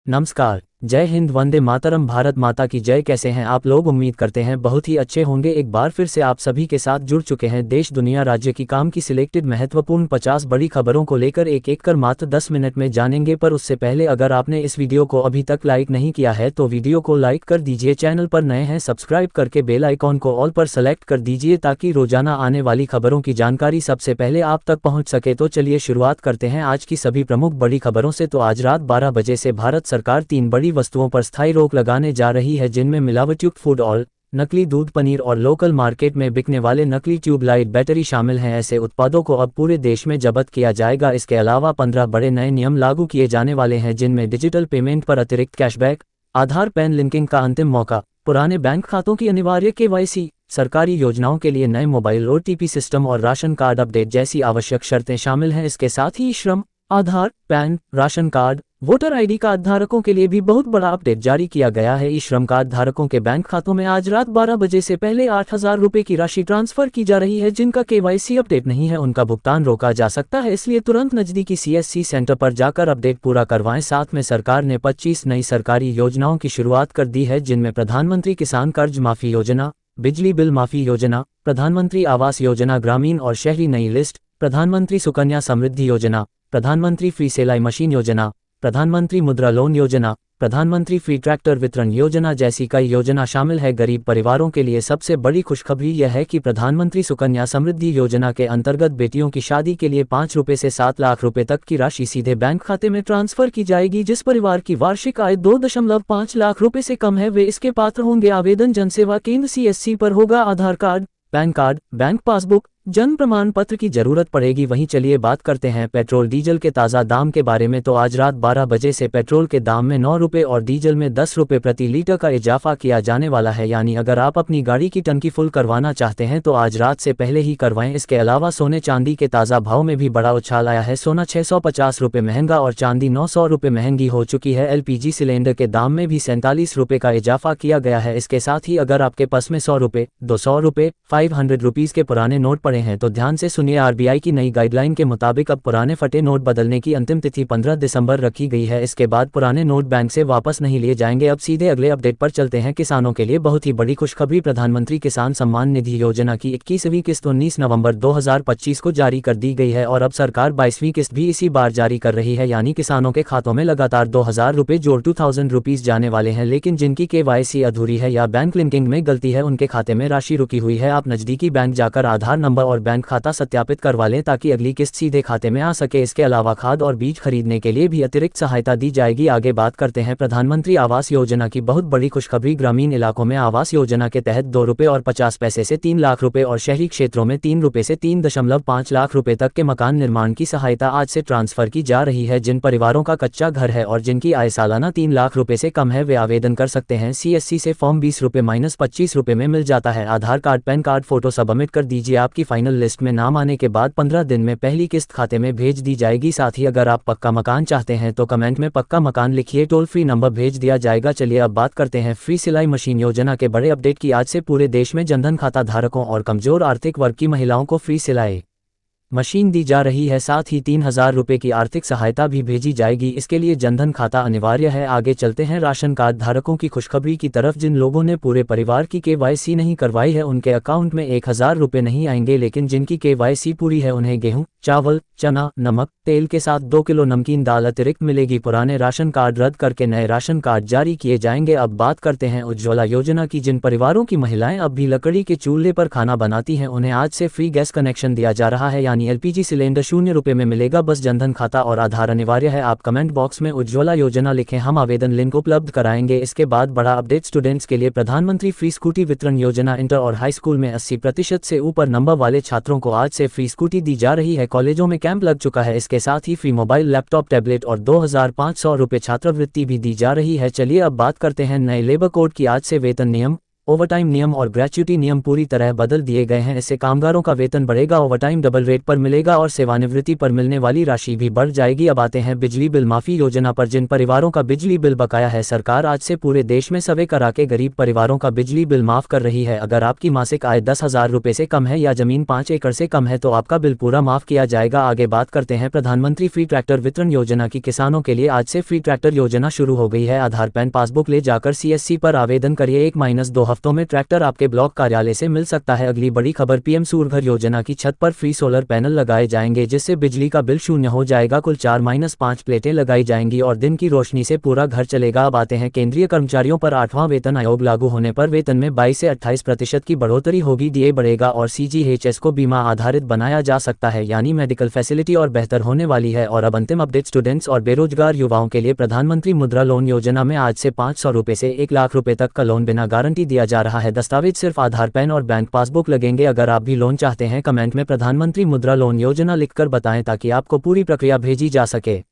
नमस्कार। जय हिंद, वंदे मातरम, भारत माता की जय। कैसे हैं आप लोग? उम्मीद करते हैं बहुत ही अच्छे होंगे। एक बार फिर से आप सभी के साथ जुड़ चुके हैं देश दुनिया राज्य की काम की सिलेक्टेड महत्वपूर्ण 50 बड़ी खबरों को लेकर एक एक कर मात्र 10 मिनट में जानेंगे। पर उससे पहले अगर आपने इस वीडियो को अभी तक लाइक नहीं किया है तो वीडियो को लाइक कर दीजिए। चैनल पर नए हैं सब्सक्राइब करके बेल आइकॉन को ऑल पर सेलेक्ट कर दीजिए ताकि रोजाना आने वाली खबरों की जानकारी सबसे पहले आप तक पहुंच सके। तो चलिए शुरुआत करते हैं आज की सभी प्रमुख बड़ी खबरों से। तो आज रात 12 बजे से भारत सरकार 3 बड़ी वस्तुओं पर स्थायी रोक लगाने जा रही है, जिनमें मिलावटयुक्त फूड ऑयल, नकली दूध, पनीर और लोकल मार्केट में बिकने वाले नकली ट्यूबलाइट बैटरी शामिल हैं। ऐसे उत्पादों को अब पूरे देश में जब्त किया जाएगा। इसके अलावा 15 बड़े नए नियम लागू किए जाने वाले हैं, जिनमें डिजिटल पेमेंट पर अतिरिक्त कैशबैक, आधार पैन लिंकिंग का अंतिम मौका, पुराने बैंक खातों की अनिवार्य केवाईसी, सरकारी योजनाओं के लिए नए मोबाइल ओटीपी सिस्टम और राशन कार्ड अपडेट जैसी आवश्यक शर्तें शामिल हैं। इसके साथ ही श्रम, Aadhaar, PAN, ration card, voter ID card धारकों के लिए भी बहुत बड़ा अपडेट जारी किया गया है। ई श्रम कार्ड धारकों के बैंक खातों में आज रात 12 बजे से पहले 8,000 रुपये की राशि ट्रांसफर की जा रही है। जिनका केवाईसी अपडेट नहीं है उनका भुगतान रोका जा सकता है, इसलिए तुरंत नजदीकी सीएससी सेंटर पर जाकर अपडेट पूरा करवाएं। साथ में सरकार ने 25 नई सरकारी योजनाओं की शुरुआत कर दी है, जिनमें प्रधानमंत्री किसान कर्ज माफी योजना, बिजली बिल माफी योजना, प्रधानमंत्री आवास योजना ग्रामीण और शहरी नई लिस्ट, प्रधानमंत्री सुकन्या समृद्धि योजना, प्रधानमंत्री फ्री सिलाई मशीन योजना, प्रधानमंत्री मुद्रा लोन योजना, प्रधानमंत्री फ्री ट्रैक्टर वितरण योजना जैसी कई योजना शामिल है। गरीब परिवारों के लिए सबसे बड़ी खुशखबरी यह है कि प्रधानमंत्री सुकन्या समृद्धि योजना के अंतर्गत बेटियों की शादी के लिए 5 रुपये से 7 लाख रुपए तक की राशि सीधे बैंक खाते में ट्रांसफर की जाएगी। जिस परिवार की वार्षिक आय 2.5 लाख रुपए से कम है वे इसके पात्र होंगे। आवेदन जनसेवा केंद्र सीएससी पर होगा। Aadhaar card, PAN card, bank passbook, जन्म प्रमाण पत्र की जरूरत पड़ेगी। वहीं चलिए बात करते हैं पेट्रोल डीजल के ताज़ा दाम के बारे में। तो आज रात 12 बजे से पेट्रोल के दाम में 9 रुपये और डीजल में 10 रुपये प्रति लीटर का इजाफा किया जाने वाला है। यानी अगर आप अपनी गाड़ी की टंकी फुल करवाना चाहते हैं तो आज रात से पहले ही करवाएं। इसके अलावा सोने चांदी के ताज़ा भाव में भी बड़ा उछाल आया है। सोना 650 रुपये महंगा और चांदी 900 रुपये महंगी हो चुकी है। एलपीजी सिलेंडर के दाम में भी 47 रुपये का इजाफा किया गया है। इसके साथ ही अगर आपके पास में 100 रुपये, 200 रुपये, 500 रुपीज़ के पुराने नोट पड़े हैं तो ध्यान से सुनिए। आरबीआई की नई गाइडलाइन के मुताबिक अब पुराने फटे नोट बदलने की अंतिम तिथि 15 दिसंबर रखी गई है। इसके बाद पुराने नोट बैंक से वापस नहीं लिए जाएंगे। अब सीधे अगले अपडेट पर चलते हैं। किसानों के लिए बहुत ही बड़ी खुशखबरी, प्रधानमंत्री किसान सम्मान निधि योजना की 21वीं किस्त 19 नवंबर 2025 को जारी कर दी गई है और अब सरकार 22वीं किस्त भी इसी बार जारी कर रही है। यानी किसानों के खातों में लगातार 2,000 रुपये जोड़ 2,000 रुपीज़ जाने वाले हैं। लेकिन जिनकी केवाईसी अधूरी है या बैंक लिंकिंग में गलती है उनके खाते में राशि रुकी हुई है। आप नजदीकी बैंक जाकर आधार नंबर और बैंक खाता सत्यापित करवा लें ताकि अगली किस्त सीधे खाते में आ सके। इसके अलावा खाद और बीज खरीदने के लिए भी अतिरिक्त सहायता दी जाएगी। आगे बात करते हैं प्रधानमंत्री आवास योजना की बहुत बड़ी खुशखबरी। ग्रामीण इलाकों में आवास योजना के तहत 2 रुपये और 50 पैसे से 3 लाख रुपए और शहरी क्षेत्रों में 3 रुपये से 3.5 लाख रुपए तक के मकान निर्माण की सहायता आज से ट्रांसफर की जा रही है। जिन परिवारों का कच्चा घर है और जिनकी आय सालाना 3 लाख रुपए से कम है वे आवेदन कर सकते हैं। सीएससी से फॉर्म 20 रुपये -25 रुपये में मिल जाता है। Aadhaar card, PAN card photo submit कर दीजिए। आपकी फाइनल लिस्ट में नाम आने के बाद 15 दिन में पहली किस्त खाते में भेज दी जाएगी। साथ ही अगर आप पक्का मकान चाहते हैं तो कमेंट में पक्का मकान लिखिए, टोल फ्री नंबर भेज दिया जाएगा। चलिए अब बात करते हैं फ्री सिलाई मशीन योजना के बड़े अपडेट की। आज से पूरे देश में जनधन खाता धारकों और कमजोर आर्थिक वर्ग की महिलाओं को फ्री सिलाई मशीन दी जा रही है। साथ ही 3,000 रुपये की आर्थिक सहायता भी भेजी जाएगी। इसके लिए जनधन खाता अनिवार्य है। आगे चलते हैं राशन कार्ड धारकों की खुशखबरी की तरफ। जिन लोगों ने पूरे परिवार की केवाईसी नहीं करवाई है उनके अकाउंट में 1,000 रुपये नहीं आएंगे, लेकिन जिनकी केवाईसी पूरी है उन्हें गेहूं, चावल, चना, नमक, तेल के साथ 2 किलो नमकीन दाल अतिरिक्त मिलेगी। पुराने राशन कार्ड रद्द करके नए राशन कार्ड जारी किए जाएंगे। अब बात करते हैं उज्ज्वला योजना की। जिन परिवारों की महिलाएं अब भी लकड़ी के चूल्हे पर खाना बनाती हैं उन्हें आज से फ्री गैस कनेक्शन दिया जा रहा है। यानी एलपीजी सिलेंडर 0 रुपये में मिलेगा। बस जनधन खाता और आधार अनिवार्य है। आप कमेंट बॉक्स में उज्ज्वला योजना लिखें, हम आवेदन लिंक उपलब्ध कराएंगे। इसके बाद बड़ा अपडेट स्टूडेंट्स के लिए। प्रधानमंत्री फ्री स्कूटी वितरण योजना। इंटर और हाई स्कूल में 80% से ऊपर नंबर वाले छात्रों को आज से फ्री स्कूटी दी जा रही है। कॉलेजों में कैंप लग चुका है। इसके साथ ही फ्री मोबाइल, लैपटॉप, टैबलेट और 2,500 रुपये छात्रवृत्ति भी दी जा रही है। चलिए अब बात करते हैं नए लेबर कोड की। आज से वेतन नियम ओवरटाइम नियम और ग्रेच्युटी नियम पूरी तरह बदल दिए गए हैं। इससे कामगारों का वेतन बढ़ेगा, ओवरटाइम डबल रेट पर मिलेगा और सेवानिवृत्ति पर मिलने वाली राशि भी बढ़ जाएगी। अब आते हैं बिजली बिल माफी योजना पर। जिन परिवारों का बिजली बिल बकाया है, सरकार आज से पूरे देश में सर्वे करा के गरीब परिवारों का बिजली बिल माफ कर रही है। अगर आपकी मासिक आय 10,000 रुपये से कम है या जमीन 5 एकड़ से कम है तो आपका बिल पूरा माफ किया जाएगा। आगे बात करते हैं प्रधानमंत्री फ्री ट्रैक्टर वितरण योजना की। किसानों के लिए आज से फ्री ट्रैक्टर योजना शुरू हो गई है। आधार पैन पासबुक ले जाकर CSC पर आवेदन करिए। 1-2 हफ्तों में ट्रैक्टर आपके ब्लॉक कार्यालय से मिल सकता है। अगली बड़ी खबर, PM सूर्यघर योजना की छत पर फ्री सोलर पैनल लगाए जाएंगे, जिससे बिजली का बिल शून्य हो जाएगा। कुल 4-5 प्लेटें लगाई जाएंगी और दिन की रोशनी से पूरा घर चलेगा। अब आते हैं केंद्रीय कर्मचारियों पर। 8वां वेतन आयोग लागू होने पर वेतन में 22 से 28% की बढ़ोतरी होगी। DA बढ़ेगा और CGHS को बीमा आधारित बनाया जा सकता है, यानी मेडिकल फैसिलिटी और बेहतर होने वाली है। और अब अंतिम अपडेट, स्टूडेंट्स और बेरोजगार युवाओं के लिए प्रधानमंत्री मुद्रा लोन योजना में आज से 500 रुपये से 1 लाख रुपए तक का लोन बिना गारंटी दिया जा रहा है। दस्तावेज सिर्फ आधार पैन और बैंक पासबुक लगेंगे। अगर आप भी लोन चाहते हैं, कमेंट में प्रधानमंत्री मुद्रा लोन योजना लिखकर बताएं ताकि आपको पूरी प्रक्रिया भेजी जा सके।